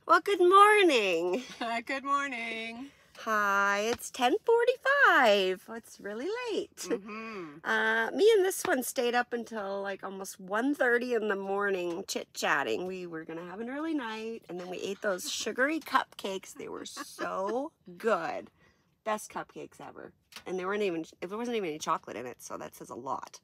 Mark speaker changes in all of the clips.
Speaker 1: Well, good morning.
Speaker 2: Good morning.
Speaker 1: Hi, it's 10:45. Oh, it's really late. Me and this one stayed up until like almost 1:30 in the morning chit-chatting. We were going to have an early night, and then we ate those sugary cupcakes. They were so good. Best cupcakes ever. And there wasn't even any chocolate in it, so that says a lot.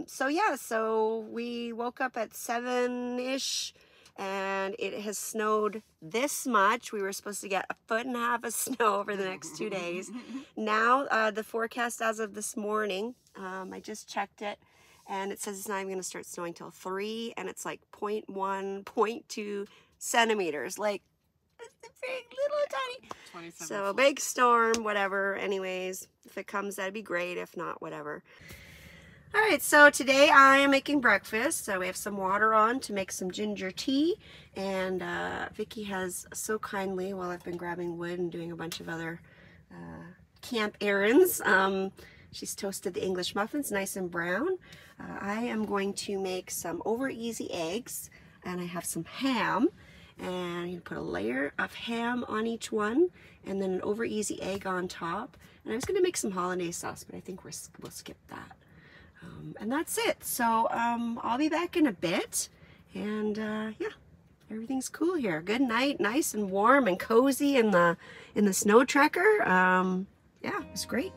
Speaker 1: So we woke up at 7-ish. And it has snowed this much. We were supposed to get 1.5 feet of snow over the next 2 days. Now, the forecast as of this morning, I just checked it, and it says it's not even going to start snowing till 3, and it's like 0.1, 0.2 centimeters. Like, it's a big, little tiny. So, big storm, whatever. Anyways, if it comes, that'd be great. If not, whatever. All right, so today I am making breakfast. So we have some water on to make some ginger tea, and Vicky has so kindly, while I've been grabbing wood and doing a bunch of other camp errands, she's toasted the English muffins nice and brown. I am going to make some over easy eggs, and I have some ham, and you put a layer of ham on each one, and then an over easy egg on top. And I was going to make some hollandaise sauce, but I think we'll skip that. And that's it. So I'll be back in a bit, and yeah, everything's cool here. Good night, nice and warm and cozy in the Snowtrekker. Yeah, it was great.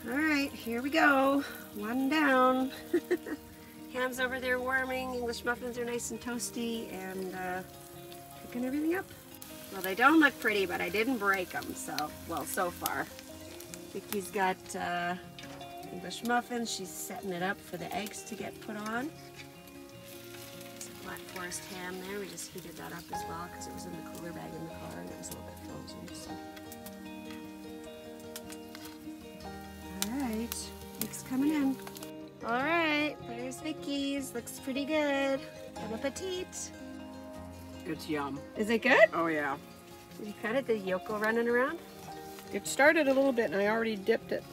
Speaker 1: All right, here we go. One down. Ham's over there warming. English muffins are nice and toasty, and cooking everything up. Well, they don't look pretty, but I didn't break them. So, well, so far. Vicky's got English muffins. She's setting it up for the eggs to get put on. Some Black Forest ham there. We just heated that up as well because it was in the cooler bag in the car and it was a little bit frozen. So. Alright, eggs coming in. Alright, there's Vicky's. Looks pretty good. Bon appetit.
Speaker 2: It's yum.
Speaker 1: Is it good?
Speaker 2: Oh yeah.
Speaker 1: Did you cut it? The yolk running around?
Speaker 2: It started a little bit and I already dipped it.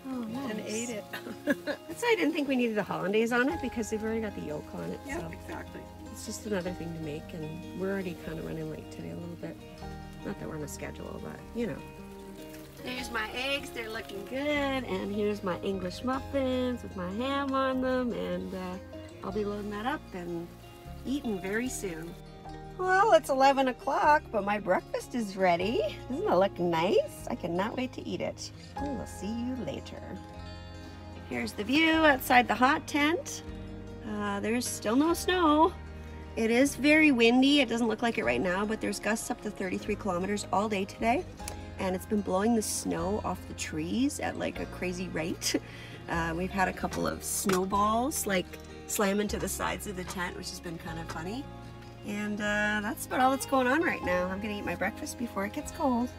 Speaker 1: Oh, nice.
Speaker 2: And ate it.
Speaker 1: That's why I didn't think we needed the hollandaise on it, because they've already got the yolk on it.
Speaker 2: Yeah,
Speaker 1: so
Speaker 2: exactly.
Speaker 1: It's just another thing to make, and we're already kind of running late today a little bit. Not that we're on a schedule, but you know. There's my eggs, they're looking good, and here's my English muffins with my ham on them, and I'll be loading that up and eating very soon. Well, it's 11 o'clock, but my breakfast is ready. Doesn't it look nice? I cannot wait to eat it. I will see you later. Here's the view outside the hot tent. There's still no snow. It is very windy. It doesn't look like it right now, but there's gusts up to 33 kilometers all day today. And it's been blowing the snow off the trees at like a crazy rate. We've had a couple of snowballs like slam into the sides of the tent, which has been kind of funny. And that's about all that's going on right now. I'm gonna eat my breakfast before it gets cold.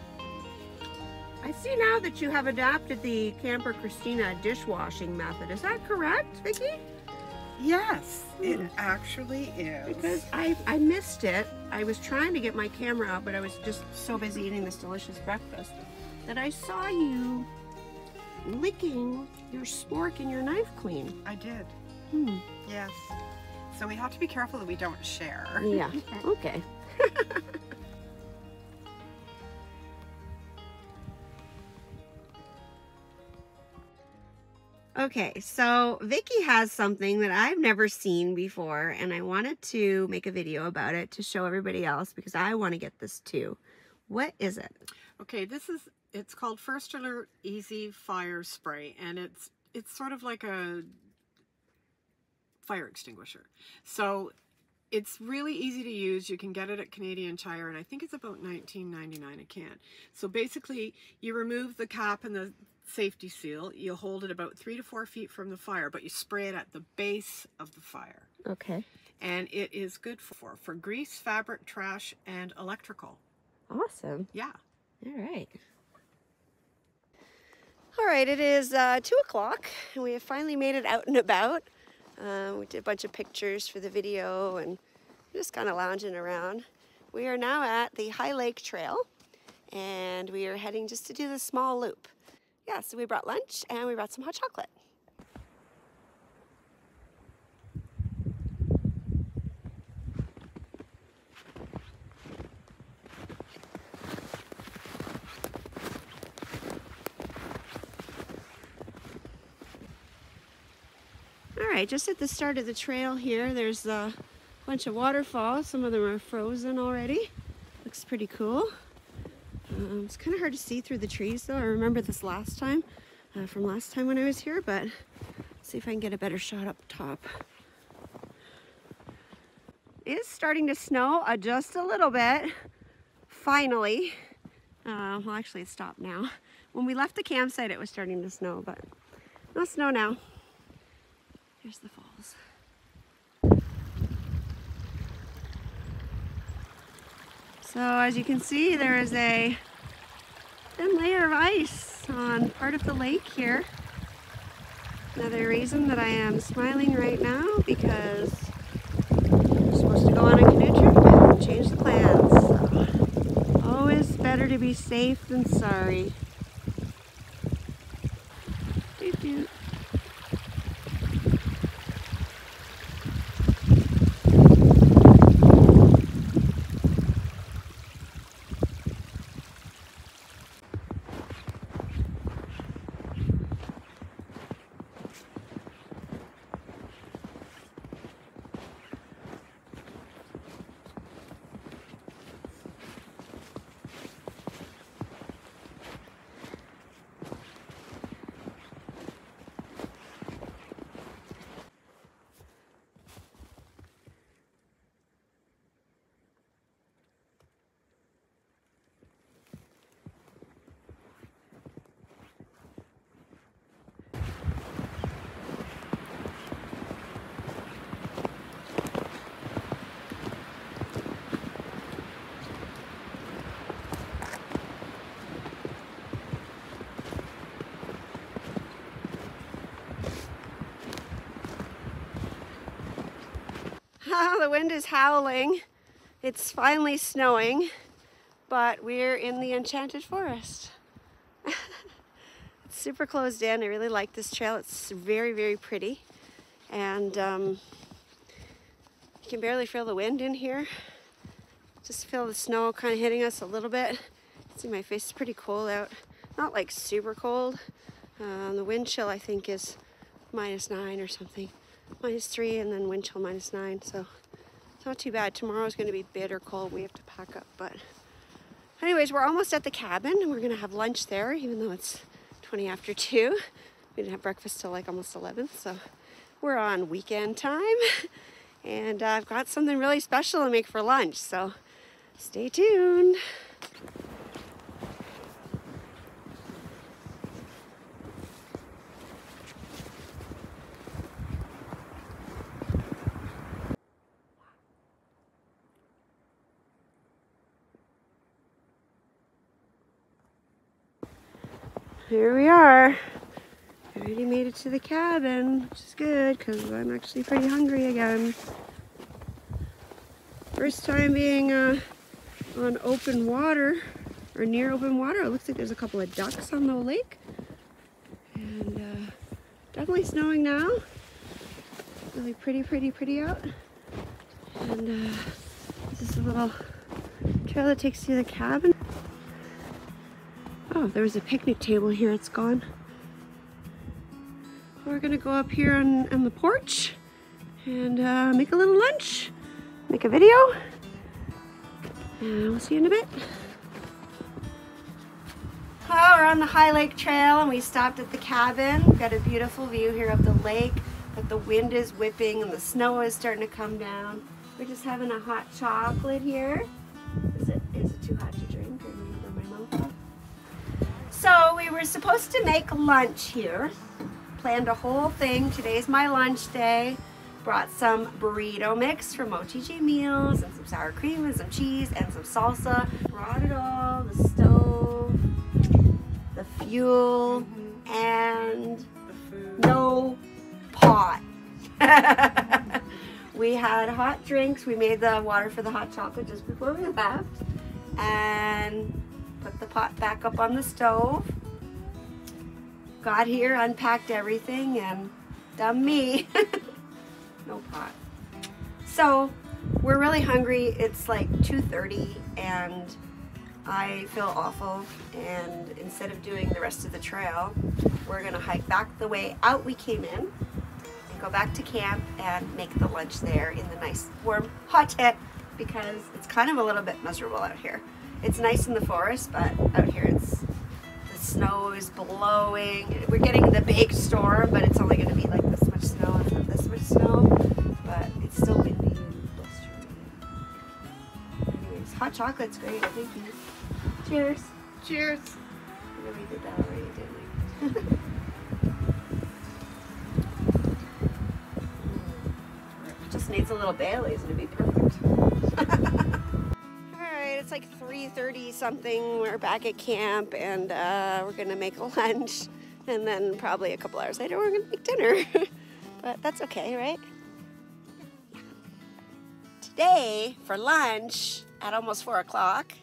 Speaker 1: I see now that you have adopted the CamperChristina dishwashing method. Is that correct, Vicky?
Speaker 2: Yes, it actually is.
Speaker 1: Because I missed it. I was trying to get my camera out, but I was just so busy eating this delicious breakfast that I saw you licking your spork and your knife clean.
Speaker 2: I did. Yes. So we have to be careful that we don't share.
Speaker 1: Yeah, okay. Okay, so Vicky has something that I've never seen before, and I wanted to make a video about it to show everybody else because I want to get this too. What is it?
Speaker 2: Okay, it's called First Alert Easy Fire Spray, and it's sort of like a fire extinguisher. So it's really easy to use. You can get it at Canadian Tire, and I think it's about $19.99 a can. So basically, you remove the cap and the safety seal. You hold it about 3 to 4 feet from the fire, but you spray it at the base of the fire.
Speaker 1: Okay.
Speaker 2: And it is good for grease, fabric, trash, and electrical.
Speaker 1: Awesome.
Speaker 2: Yeah.
Speaker 1: All right. All right, it is 2 o'clock, and we have finally made it out and about. We did a bunch of pictures for the video and just kind of lounging around. We are now at the High Lake Trail, and we are heading just to do the small loop. Yeah, so we brought lunch and we brought some hot chocolate. right, just at the start of the trail here, there's a bunch of waterfalls. Some of them are frozen already. Looks pretty cool. It's kind of hard to see through the trees though. I remember this last time, from last time when I was here, but let's see if I can get a better shot up top. It is starting to snow just a little bit, finally. Well, actually it stopped now. When we left the campsite it was starting to snow, but no snow now. Here's the falls. So as you can see, there is a thin layer of ice on part of the lake here. Another reason that I am smiling right now, because we're supposed to go on a canoe trip and change the plans. So, always better to be safe than sorry. Doot doot. The wind is howling. It's finally snowing, but we're in the enchanted forest. It's super closed in. I really like this trail. It's very, very pretty. And you can barely feel the wind in here. Just feel the snow kind of hitting us a little bit. See, my face is pretty cold out. Not like super cold. The wind chill I think is -9 or something. -3 and then wind chill -9, so it's not too bad. Tomorrow's going to be bitter cold. We have to pack up, but anyways, we're almost at the cabin and we're going to have lunch there, even though it's 20 after 2. We didn't have breakfast till like almost 11, so we're on weekend time. And I've got something really special to make for lunch, so stay tuned. Here we are. I already made it to the cabin, which is good because I'm actually pretty hungry again. First time being on open water, or near open water. It looks like there's a couple of ducks on the lake. And definitely snowing now. Really pretty out. And this is a little trail that takes you to the cabin. Oh, there was a picnic table here, it's gone. We're gonna go up here on the porch and make a little lunch, make a video, and we'll see you in a bit. Oh, we're on the High Lake Trail and we stopped at the cabin. We've got a beautiful view here of the lake, but the wind is whipping and the snow is starting to come down. We're just having a hot chocolate here. Is it too hot to drink? Or maybe my mouth off? So we were supposed to make lunch here. Planned a whole thing. Today's my lunch day. Brought some burrito mix from OTG Meals and some sour cream and some cheese and some salsa. Brought it all, the stove, the fuel, and
Speaker 2: The food.
Speaker 1: no pot. We had hot drinks. We made the water for the hot chocolate just before we left. And put the pot back up on the stove. Got here, unpacked everything, and dumb me. No pot. So we're really hungry. It's like 2:30 and I feel awful. And instead of doing the rest of the trail, we're gonna hike back the way out we came in. go back to camp and make the lunch there in the nice warm hot tent because it's kind of a little bit miserable out here. It's nice in the forest, but out here the snow is blowing. We're getting the big storm, but it's only going to be like this much snow. It's not this much snow, but it's still windy and blustery. Anyways, hot chocolate's great. I think you. Cheers.
Speaker 2: Cheers.
Speaker 1: We really did that already, didn't we? Just needs a little Bailey's and it'd be perfect. Alright, it's like 3:30 something. We're back at camp and we're gonna make lunch, and then probably a couple hours later we're gonna make dinner. But that's okay, right? Today for lunch at almost 4 o'clock,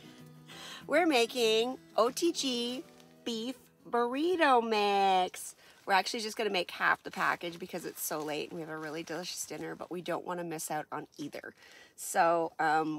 Speaker 1: we're making OTG beef burrito mix. We're actually just going to make half the package because it's so late and we have a really delicious dinner, but we don't want to miss out on either. So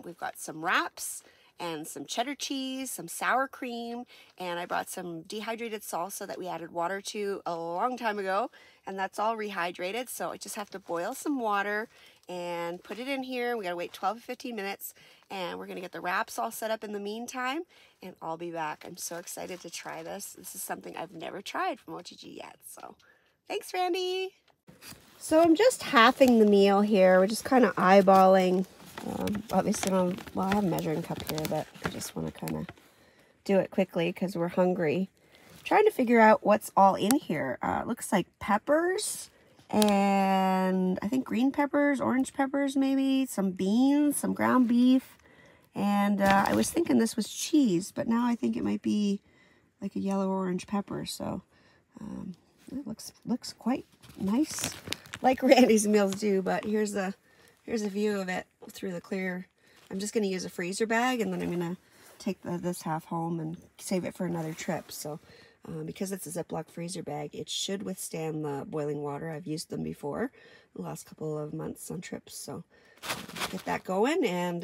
Speaker 1: we've got some wraps and some cheddar cheese, some sour cream, and I brought some dehydrated salsa that we added water to a long time ago, and that's all rehydrated. So I just have to boil some water and put it in here. We got to wait 12 to 15 minutes, and we're going to get the wraps all set up in the meantime, and I'll be back. I'm so excited to try this. This is something I've never tried from OTG yet, so thanks, Randy. So I'm just halving the meal here. We're just kind of eyeballing. Obviously, I have a measuring cup here, but I just want to kind of do it quickly because we're hungry. Trying to figure out what's all in here. It looks like peppers, and I think green peppers, orange peppers maybe, some beans, some ground beef, and I was thinking this was cheese, but now I think it might be like a yellow orange pepper, so it looks quite nice, like Randy's meals do. But here's a view of it through the clear. I'm just going to use a freezer bag, and then I'm going to take this half home and save it for another trip. So because it's a Ziploc freezer bag, it should withstand the boiling water. I've used them before the last couple of months on trips, so get that going, and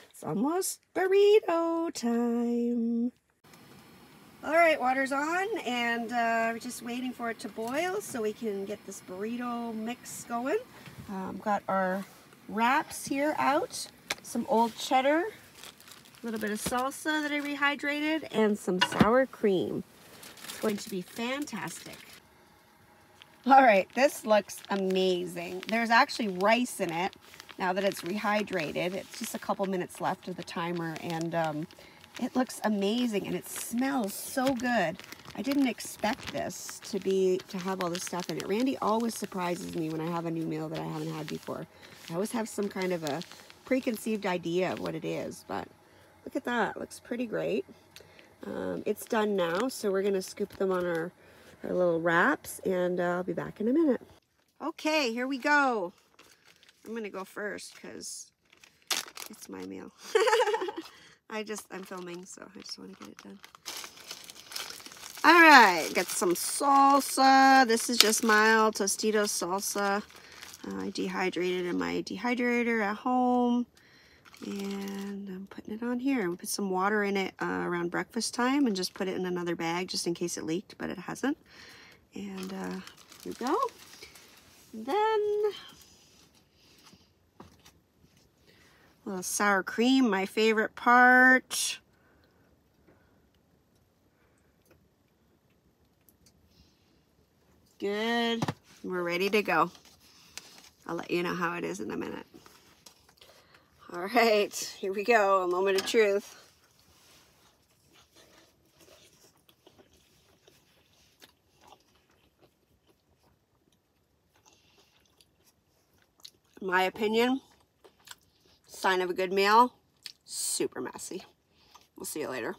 Speaker 1: it's almost burrito time. All right, water's on, and we're just waiting for it to boil so we can get this burrito mix going. Got our wraps here out, some old cheddar, a little bit of salsa that I rehydrated, and some sour cream. It's going to be fantastic. All right, this looks amazing. There's actually rice in it now that it's rehydrated. It's just a couple minutes left of the timer, and it looks amazing, and it smells so good. I didn't expect this to have all this stuff in it. Randy always surprises me when I have a new meal that I haven't had before. I always have some kind of a preconceived idea of what it is, but look at that. It looks pretty great. It's done now, so we're going to scoop them on our little wraps, and I'll be back in a minute. Okay, here we go. I'm going to go first because it's my meal. I'm filming, so I just want to get it done. All right, got some salsa. This is just mild Tostitos salsa. I dehydrated in my dehydrator at home, and I'm putting it on here. I'm put some water in it around breakfast time and just put it in another bag just in case it leaked, but it hasn't. And here we go. And then a little sour cream, my favorite part. Good. We're ready to go. I'll let you know how it is in a minute. All right, here we go. A moment of truth. In my opinion, sign of a good meal, super messy. We'll see you later.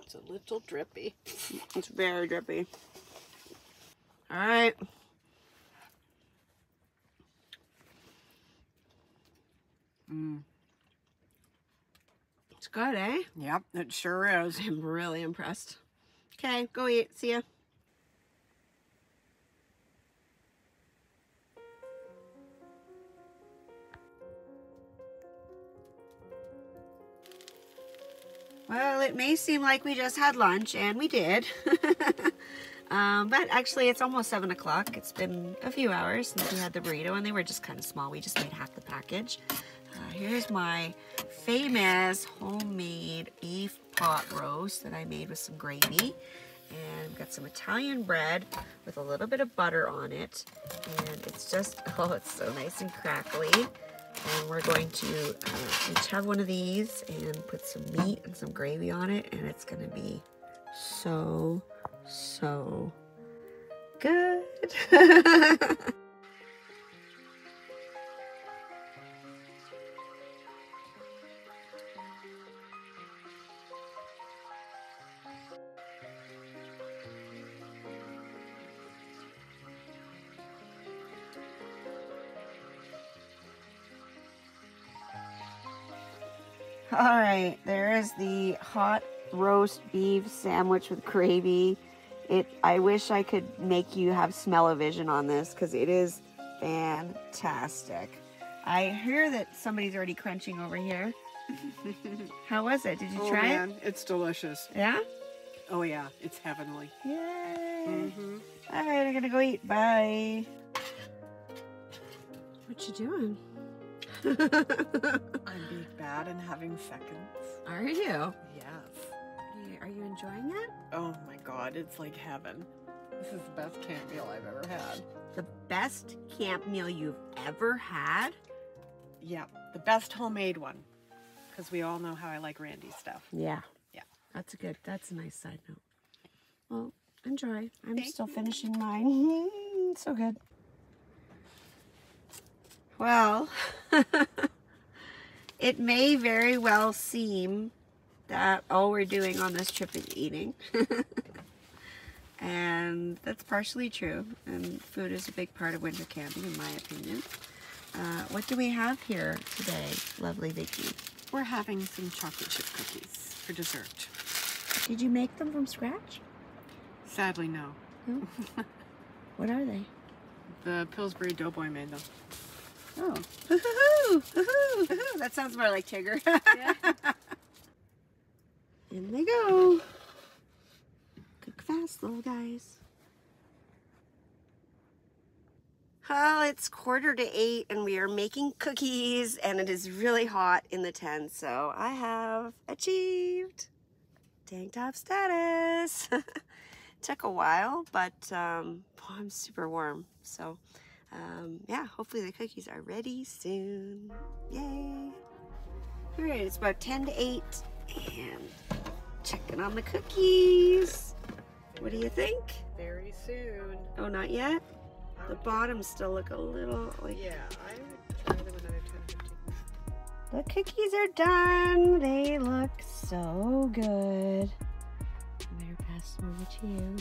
Speaker 2: It's a little drippy.
Speaker 1: It's very drippy. All right. It's good, eh?
Speaker 2: Yep, it sure is.
Speaker 1: I'm really impressed. Okay, go eat. See ya. Well, it may seem like we just had lunch, and we did. But actually, it's almost 7 o'clock. It's been a few hours since we had the burrito, and they were just kind of small. We just made half the package. Here's my famous homemade beef pot roast that I made with some gravy. And we've got some Italian bread with a little bit of butter on it. And it's just, oh, it's so nice and crackly. And we're going to each have one of these and put some meat and some gravy on it. And it's going to be so, so good. All right, there is the hot roast beef sandwich with gravy. I wish I could make you have smell-o-vision on this because it is fantastic. I hear that somebody's already crunching over here. How was it? Did you try it?
Speaker 2: It's delicious.
Speaker 1: Yeah?
Speaker 2: Oh yeah, it's heavenly.
Speaker 1: Yay! All right, I'm gonna go eat. Bye. What you doing?
Speaker 2: I'm being bad and having seconds.
Speaker 1: Are you?
Speaker 2: Yes.
Speaker 1: Are you enjoying it?
Speaker 2: Oh my God, it's like heaven. This is the best camp meal I've ever had.
Speaker 1: The best camp meal you've ever had?
Speaker 2: Yeah, the best homemade one. Because we all know how I like Randy's stuff.
Speaker 1: Yeah.
Speaker 2: Yeah.
Speaker 1: That's a nice side note. Well, enjoy. I'm still finishing mine. So good. Well, it may very well seem that all we're doing on this trip is eating. And that's partially true. And food is a big part of winter camping, in my opinion. What do we have here today, lovely Vicky?
Speaker 2: We're having some chocolate chip cookies for dessert.
Speaker 1: Did you make them from scratch?
Speaker 2: Sadly, no.
Speaker 1: No? What are they? The
Speaker 2: Pillsbury Doughboy made them.
Speaker 1: Oh. Hoo-hoo-hoo! Hoo-hoo-hoo! That sounds more like Tigger. Yeah. In they go. Cook fast, little guys. Well, it's 7:45 and we are making cookies and it is really hot in the tent, so I have achieved tank top status. Took a while, but I'm super warm, so yeah, hopefully the cookies are ready soon. Yay! All right, it's about 10 to 8 and checking on the cookies. What do you think?
Speaker 2: Very soon.
Speaker 1: Oh, not yet? The bottoms still look a little like...
Speaker 2: Yeah, I would try them another 10, 15 minutes.
Speaker 1: The cookies are done. They look so good. I'm going to pass them over to you.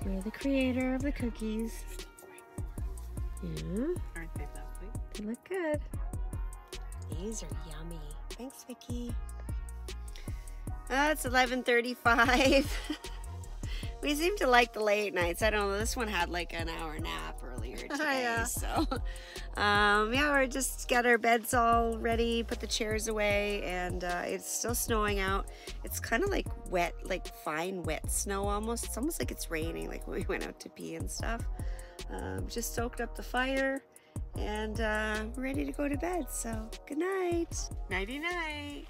Speaker 1: You're the creator of the cookies. Yeah.
Speaker 2: Aren't they lovely?
Speaker 1: They look good. These are yummy. Thanks, Vicky. It's 11:35. We seem to like the late nights. I don't know. This one had like an hour nap earlier today.
Speaker 2: Yeah.
Speaker 1: So, yeah, we're just got our beds all ready, put the chairs away, and it's still snowing out. It's kind of like wet, like fine wet snow almost. It's almost like it's raining, like when we went out to pee and stuff. Just stoked up the fire, and we're ready to go to bed. So, good night.
Speaker 2: Nighty night.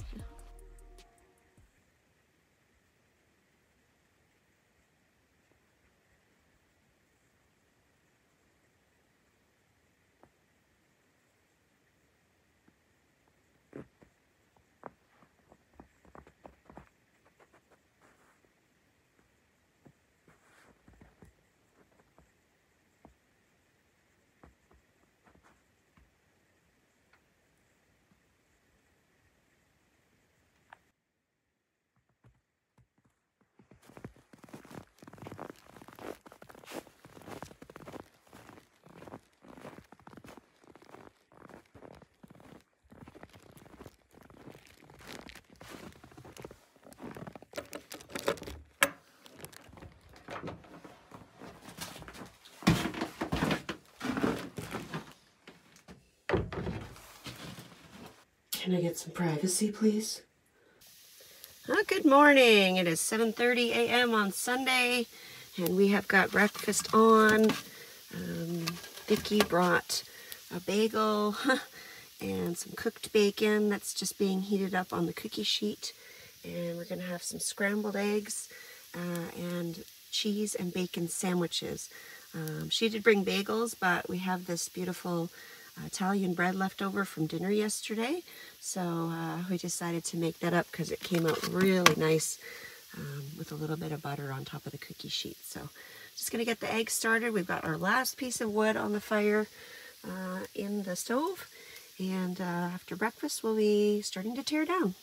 Speaker 1: Can I get some privacy, please? Good morning. It is 7:30 a.m. on Sunday, and we have got breakfast on. Vicky brought a bagel and some cooked bacon that's just being heated up on the cookie sheet, and we're going to have some scrambled eggs and cheese and bacon sandwiches. She did bring bagels, but we have this beautiful Italian bread left over from dinner yesterday, so we decided to make that up because it came out really nice with a little bit of butter on top of the cookie sheet. So just going to get the eggs started. We've got our last piece of wood on the fire in the stove, and after breakfast we'll be starting to tear down.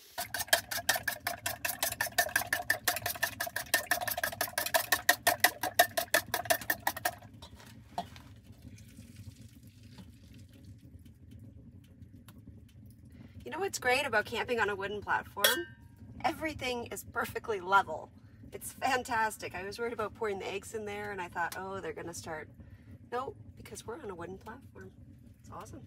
Speaker 1: You know what's great about camping on a wooden platform? Everything is perfectly level. It's fantastic. I was worried about pouring the eggs in there, and I thought, oh, they're gonna start. Nope, because we're on a wooden platform. It's awesome.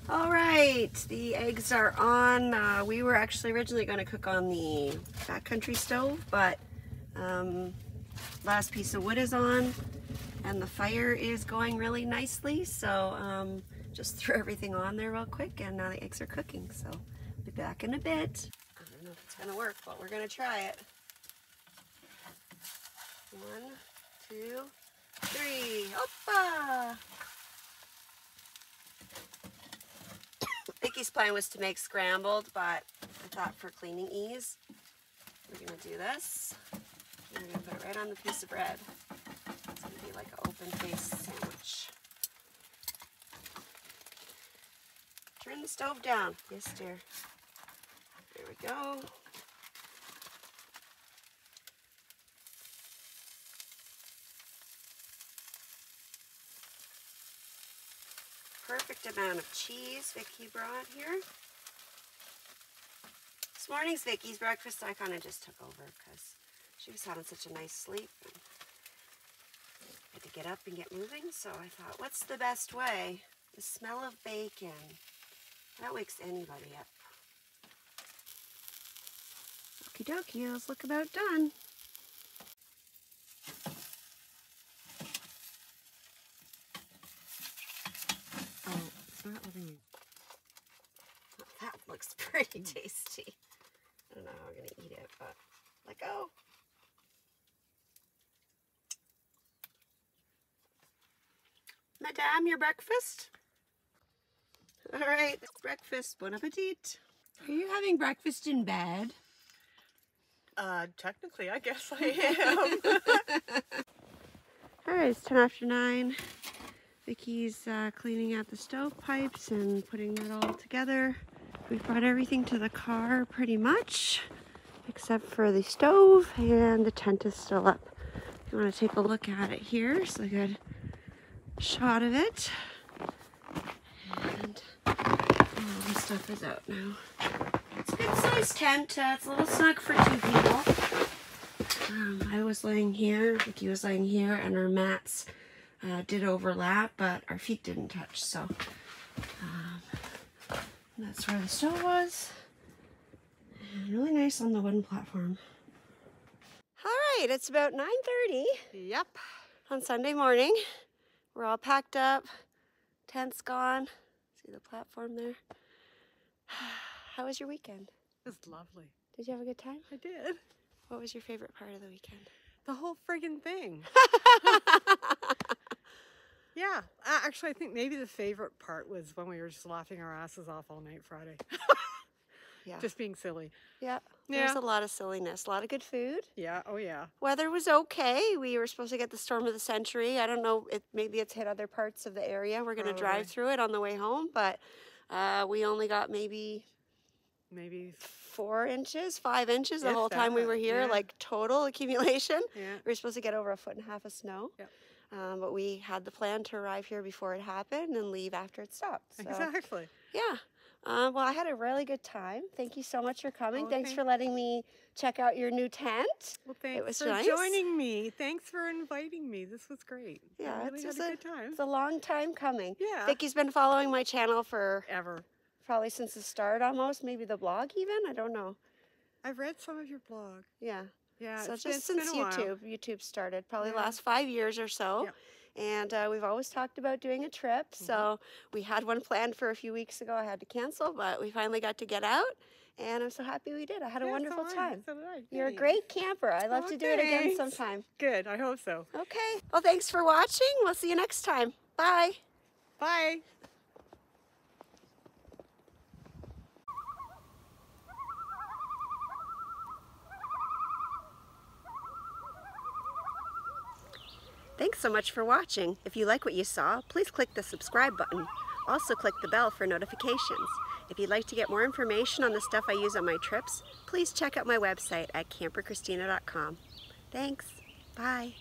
Speaker 1: All right, the eggs are on. We were actually originally going to cook on the backcountry stove, but last piece of wood is on, and the fire is going really nicely. So just threw everything on there real quick, and now the eggs are cooking. So I'll be back in a bit. I don't know if it's going to work, but we're going to try it. 1, 2, 3. Oppa! Vicky's plan was to make scrambled, but I thought for cleaning ease, we're going to do this. And we're going to put it right on the piece of bread. It's going to be like an open-faced sandwich. Turn the stove down. Yes, dear. There we go. Perfect amount of cheese Vicky brought here. This morning's Vicky's breakfast I kind of just took over because she was having such a nice sleep and had to get up and get moving. So I thought, what's the best way? The smell of bacon. That wakes anybody up. Okie dokie, let's look about done. Oh, it's not letting me. That looks pretty tasty. I don't know how I'm going to eat it, but let go. Madame, your breakfast? All right, breakfast. Bon appetit. Are you having breakfast in bed?
Speaker 2: Technically, I guess I am.
Speaker 1: All right, it's 10 after 9. Vicky's cleaning out the stovepipes and putting that all together. We've brought everything to the car pretty much, except for the stove, and the tent is still up. If you want to take a look at it here, so a good shot of it. And all the stuff is out now. It's a good sized tent. It's a little snug for 2 people. I was laying here, Vicky was laying here, and our mats did overlap, but our feet didn't touch, so that's where the stove was. And really nice on the wooden platform. All right, it's about 9:30.
Speaker 2: Yep.
Speaker 1: On Sunday morning. We're all packed up, tent's gone. See the platform there? How was your weekend?
Speaker 2: It was lovely.
Speaker 1: Did you have a good time?
Speaker 2: I did.
Speaker 1: What was your favorite part of the weekend?
Speaker 2: The whole friggin' thing. Yeah. Actually, I think maybe the favorite part was when we were just laughing our asses off all night Friday.
Speaker 1: Yeah.
Speaker 2: Just being silly.
Speaker 1: Yeah. There's a lot of silliness. A lot of good food.
Speaker 2: Yeah. Oh, yeah.
Speaker 1: Weather was okay. We were supposed to get the storm of the century. I don't know. Maybe it's hit other parts of the area. We're going to drive through it on the way home, but we only got maybe 4 inches, 5 inches the whole time we were here, like total accumulation.
Speaker 2: Yeah.
Speaker 1: We were supposed to get over 1.5 feet of snow. Yep. But we had the plan to arrive here before it happened and leave after it stopped. So,
Speaker 2: exactly.
Speaker 1: Yeah. Well, I had a really good time. Thank you so much for coming.
Speaker 2: Oh,
Speaker 1: thanks for letting me check out your new tent.
Speaker 2: Well, thanks
Speaker 1: it was
Speaker 2: for
Speaker 1: nice.
Speaker 2: joining me. Thanks for inviting me. This was great.
Speaker 1: Yeah,
Speaker 2: I really had a good time.
Speaker 1: It's a long time coming.
Speaker 2: Yeah.
Speaker 1: Vicky's been following my channel for
Speaker 2: ever.
Speaker 1: Probably since the start almost. Maybe the blog even. I don't know.
Speaker 2: I've read some of your blog.
Speaker 1: Yeah.
Speaker 2: Yeah.
Speaker 1: So
Speaker 2: it's
Speaker 1: just
Speaker 2: been
Speaker 1: since
Speaker 2: a while.
Speaker 1: YouTube started, probably the
Speaker 2: Yeah.
Speaker 1: last 5 years or so.
Speaker 2: Yep.
Speaker 1: And we've always talked about doing a trip. So we had one planned for a few weeks ago. I had to cancel, but we finally got to get out. And I'm so happy we did. I had a wonderful time.
Speaker 2: So did I.
Speaker 1: You're a great camper. I'd love to do it again
Speaker 2: Thanks.
Speaker 1: sometime.
Speaker 2: Good. I hope so.
Speaker 1: Okay. Well, thanks for watching. We'll see you next time. Bye.
Speaker 2: Bye.
Speaker 1: Thanks so much for watching. If you like what you saw, please click the subscribe button. Also click the bell for notifications. If you'd like to get more information on the stuff I use on my trips, please check out my website at CamperChristina.com. Thanks. Bye.